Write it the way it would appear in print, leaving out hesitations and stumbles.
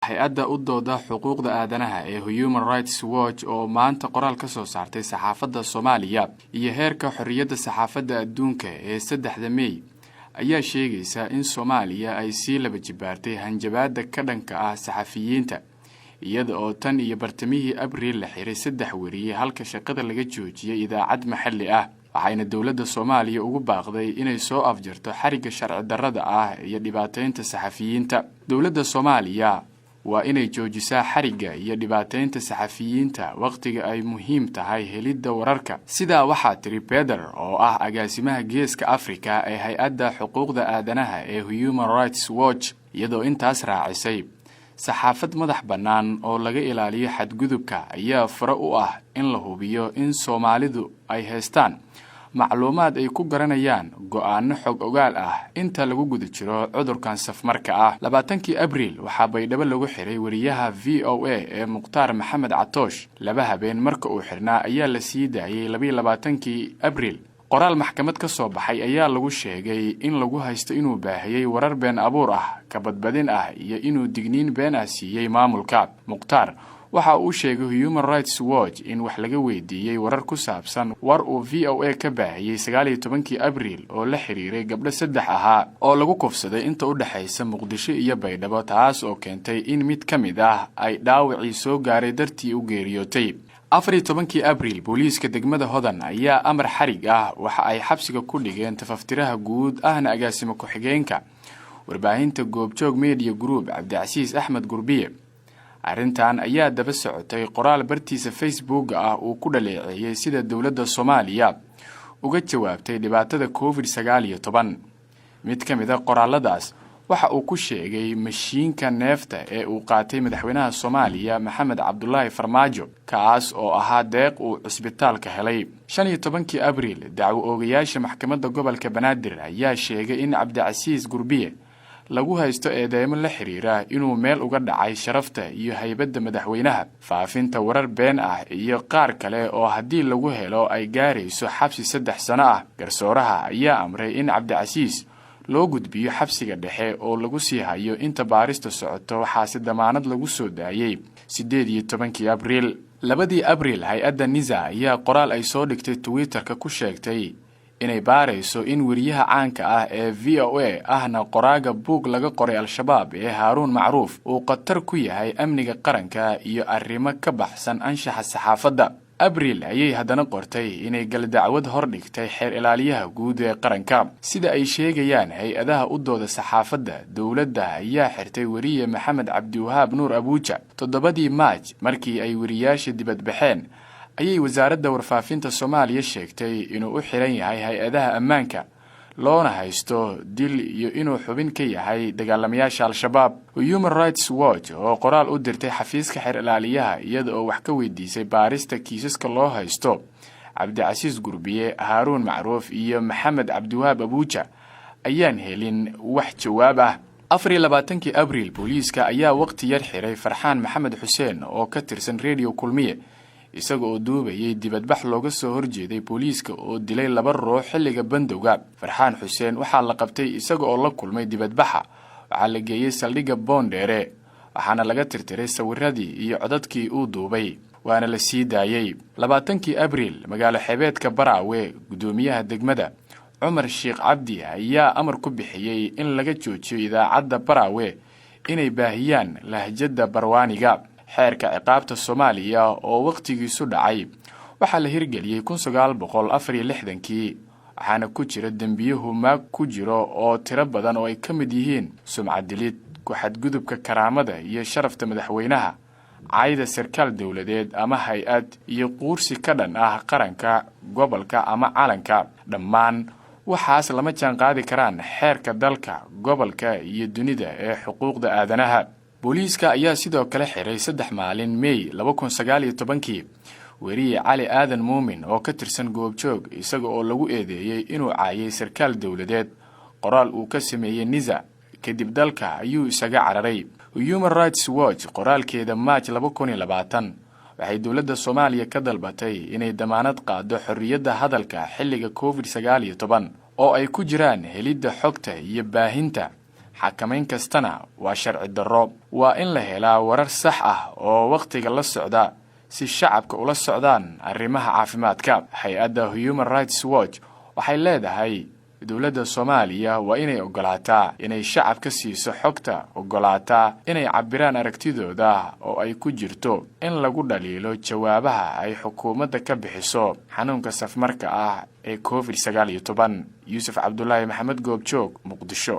hay-adda u dooda xuquuqda aadanaha ee Human Rights Watch oo maanta qoraal ka soo saartay saxaafadda Soomaaliya iyo heerka xorriyadda saxaafadda adduunka ee 3 May ayaa sheegaysa in Soomaaliya ay sii laba jibaartay hanjabaadda ka dhanka ah saxafiyiinta iyada oo tan iyo bartamihii Abriil la xiray 3 wariye halka shaqada laga joojiyay idaacad maxalli ah. waxayna dawladda Soomaaliya ugu baaqday inay soo afjarto xariga sharci darrada ah iyo dhibaateynta saxafiyiinta. dawladda Soomaaliya waa inay joojisaa xariga iyo dhibaateynta saxafiyiinta waqtiga ay muhiim tahay helidda wararka. sidaa waxaa tiri Peter oo ah agaasimaha Geeska Afrika ee hay-adda xuquuqda aadanaha ee Human Rights Watch, iyadoo intaas raacisay saxaafad madax bannaan oo laga ilaaliyo xadgudubka ayaa faro u ah in la hubiyo in Soomaalidu ay haystaan macluumaad ay ku garanayaan go'aano xog ogaal ah inta lagu guda jiro cudurkan safmarka ah. 20 Abriil waxaa Baydhabo lagu xiray wariyaha VOA ee Mukhtaar Maxamed Catoosh. 2 habeen marka uu xirnaa ayaa la sii daayay 22 Abriil. qoraal maxkamad ka soo baxay ayaa lagu sheegay in lagu haysto inuu baahiyay warar been abuur ah, ka badbadin ah iyo inuu digniin been ah siiyay maamulka. Mukhtaar waxa uu sheegay Human Rights Watch in wax laga weydiiyay warar ku saabsan war uu VOA ka baahiyay 19 Abriil oo la xiriiray gabdho 3 ahaa oo lagu kufsaday inta u dhaxaysa Muqdisho iyo Baydhabo, taas oo keentay in mid ka mid ah ay dhaawacii soo gaaray dartii u geeriyootay. 14 Abriil booliiska degmada Hodan ayaa amar xarig ah waxa ay xabsiga ku dhigeen tafaftiraha guud ahna agaasimo ku-xigeenka warbaahinta Goobjoog Media Group Cabdicasiis Axmed Gurbiye. arrintan ayaa daba socotay qoraal bartiisa Facebook ah uu ku dhaleeceeyay sida dawladda Soomaaliya uga jawaabtay dhibaatada COVID-19. mid ka mid ah qoraaladaas waxa uu ku sheegay mashiinka neefta ee uu qaatay madaxweynaha Soomaaliya Maxamed Cabdullaahi Farmaajo, kaas oo ahaa deeq uu cisbitaalka helay. 15 Abriil dacwo oogayaasha maxkamadda gobolka Banaadir ayaa sheegay in Cabdicasiis Gurbiye lagu haysto eedeymo la xiriira inuu meel uga dhacay sharafta iyo haybadda madaxweynaha, faafinta warar been ah iyo qaar kale oo haddii lagu helo ay gaarayso xabsi 3 sano ah. garsooraha ayaa amray in Cabdicasiis loo gudbiyo xabsiga dhexe oo lagu sii hayo inta baarista socoto, waxaase damaanad lagu soo daayay 18 Abriil. 2 Abriil hay-adda NISA ayaa qoraal ay soo dhigtay Twitter-ka ku sheegtay inay baarayso in wariyaha caanka ah ee VOA ahna qoraaga buug laga qoray Al-Shabaab ee Haaruun Macruuf uu khatar ku yahay amniga qaranka iyo arrimo ka baxsan anshaxa saxaafadda. Abriil ayay haddana qortay inay gal dacwad hor dhigtay xeer ilaaliyaha guud ee qaranka. sida ay sheegayaan hay-adaha u dooda saxaafadda, dawladda ayaa xirtay wariye Maxamed Cabdiwahaab Nuur Abuuja 7 Maaj markii ay wariyaasha dibad baxeen. ayay wasaaradda warfaafinta Soomaaliya sheegtay inuu u xiran yahay hay-adaha ammaanka, loona haysto dil iyo inuu xubin ka yahay dagaalamayaasha Al-Shabaab. Human Rights Watch oo qoraal u dirtay xafiiska xeer ilaaliyaha iyada oo wax ka weydiisay baarista kiisaska loo haysto Cabdicasiis Gurbiye, Haaruun Macruuf iyo Maxamed Cabdiwahaab Abuuja ayaan helin wax jawaab ah. 24 Abriil booliiska ayaa waqti yar xiray Farxaan Maxamed Xuseen oo ka tirsan Radio Kulmiye, isaga oo duubayay dibadbax looga soo horjeeday booliiska oo dilay 2 ruux xilliga bandowga. Farxaan Xuseen waxaa la qabtay isaga oo la kulmay dibadbaxa, waxaa la geeyay saldhigga Boondheere, waxaana laga tirtiray sawiradii iyo codadkii uu duubay, waana la sii daayay. 20 Abriil magaalo xeebeedka Baraawe gudoomiyaha degmada Cumar Sheekh Cabdi ayaa amar ku bixiyay in laga joojiyo idaacadda Baraawe inay baahiyaan lahjadda Barwaaniga. xeerka ciqaabta Soomaaliya oo waqtigiisu dhacay waxaa la hirgeliyay 1964, waxaana ku jira dambiyo maag ku jiro oo tiro badan oo ay ka mid yihiin sumcad dilid, ku xadgudubka karaamada iyo sharafta madaxweynaha, caayda sarkaal dawladeed ama hay-ad, iyo quursi ka dhan ah qaranka, gobolka ama calanka. dhammaan waxaas lama jaan qaadi karaan xeerka dalka, gobolka iyo dunida ee xuquuqda aadanaha. booliiska ayaa sidoo kale xiray 3 maalin May 2019 wariye Cali Aadan Muumin oo ka tirsan Goobjoog, isaga oo lagu eedeeyay inuu caayay sarkaal dawladeed. qoraal uu ka sameeyay NISA kadib dalka ayuu isaga cararay. Human Rights Watch qoraalkeeda Maaj 2020 waxay dawladda Soomaaliya ka dalbatay inay damaanad qaado xorriyadda hadalka xilliga COVID-19 oo ay ku jiraan helidda xogta iyo baahinta xakamayn kastana waa sharci darro. waa in la helaa warar sax ah oo waqtiga la socda si shacabka ula socdaan arrimaha caafimaadka. hay-adda Human Rights Watch waxay leedahay dowladda Soomaaliya waa inay ogolaataa inay shacabka siiso xogta, ogolaataa inay cabiraan aragtidooda oo ay ku jirto in lagu dhaliilo jawaabaha ay xukuumadda ka bixiso xanuunka safmarka ah ee COVID-19. Yuusuf Cabdullaahi Maxamed, Goobjoog, Muqdisho.